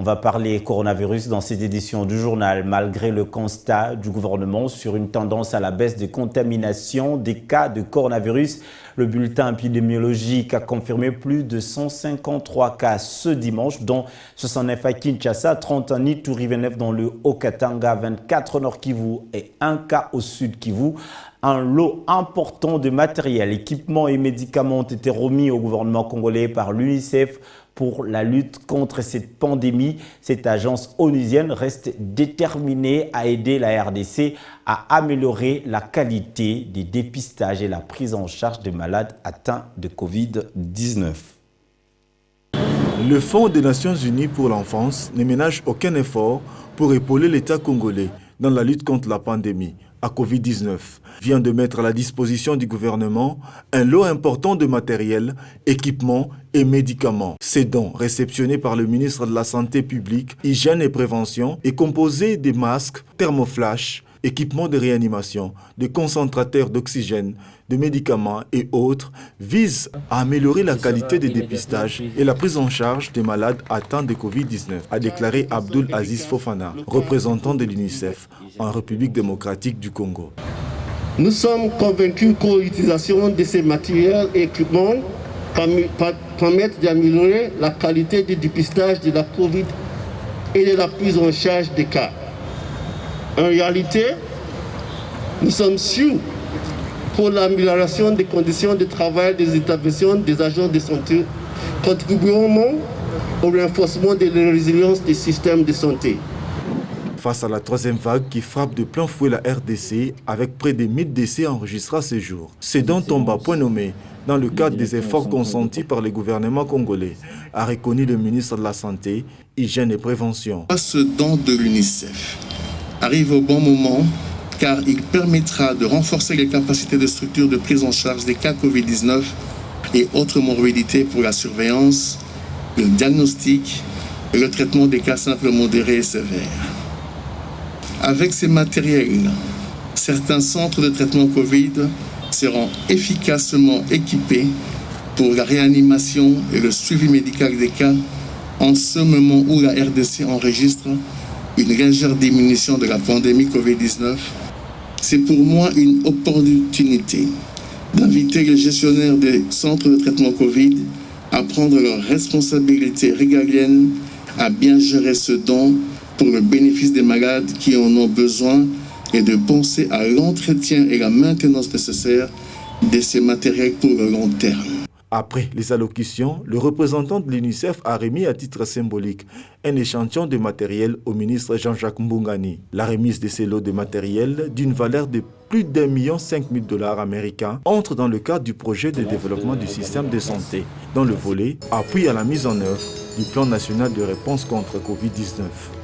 On va parler coronavirus dans cette édition du journal. Malgré le constat du gouvernement sur une tendance à la baisse de contamination des cas de coronavirus, le bulletin épidémiologique a confirmé plus de 153 cas ce dimanche, dont 69 à Kinshasa, 30 à Ituri, 29 dans le Haut-Katanga, 24 au Nord Kivu et 1 cas au Sud Kivu. Un lot important de matériel, équipements et médicaments ont été remis au gouvernement congolais par l'UNICEF pour la lutte contre cette pandémie. Cette agence onusienne reste déterminée à aider la RDC à améliorer la qualité des dépistages et la prise en charge des malades atteints de Covid-19. Le Fonds des Nations Unies pour l'enfance ne ménage aucun effort pour épauler l'État congolais dans la lutte contre la pandémie à Covid-19, vient de mettre à la disposition du gouvernement un lot important de matériel, équipements et médicaments. Ces dons, réceptionnés par le ministre de la Santé publique, Hygiène et Prévention, est composé de masques, thermoflash, équipements de réanimation, de concentrateurs d'oxygène, de médicaments et autres, visent à améliorer la qualité des dépistages et la prise en charge des malades atteints de Covid-19, a déclaré Abdoul Aziz Fofana, représentant de l'UNICEF en République démocratique du Congo. Nous sommes convaincus que l'utilisation de ces matériels et équipements permettent d'améliorer la qualité du dépistage de la Covid et de la prise en charge des cas. En réalité, nous sommes sûrs pour l'amélioration des conditions de travail des établissements des agents de santé contribueront au renforcement de la résilience des systèmes de santé. Face à la troisième vague qui frappe de plein fouet la RDC avec près de 1000 décès enregistrés à ce jour, ces dons tombent à point nommé dans le cadre des efforts consentis par le gouvernement congolais, a reconnu le ministre de la Santé, Hygiène et Prévention. Ce don de l'UNICEF arrive au bon moment car il permettra de renforcer les capacités de structure de prise en charge des cas Covid-19 et autres morbidités pour la surveillance, le diagnostic et le traitement des cas simples, modérés et sévères. Avec ces matériels, certains centres de traitement Covid seront efficacement équipés pour la réanimation et le suivi médical des cas en ce moment où la RDC enregistre une légère diminution de la pandémie Covid-19. C'est pour moi une opportunité d'inviter les gestionnaires des centres de traitement Covid à prendre leurs responsabilités régaliennes, à bien gérer ce don pour le bénéfice des malades qui en ont besoin et de penser à l'entretien et la maintenance nécessaires de ces matériels pour le long terme. Après les allocutions, le représentant de l'UNICEF a remis à titre symbolique un échantillon de matériel au ministre Jean-Jacques Mbungani. La remise de ces lots de matériel d'une valeur de plus d'1,5 million américains entre dans le cadre du projet de développement du système de santé, dans le volet appui à la mise en œuvre du plan national de réponse contre Covid-19.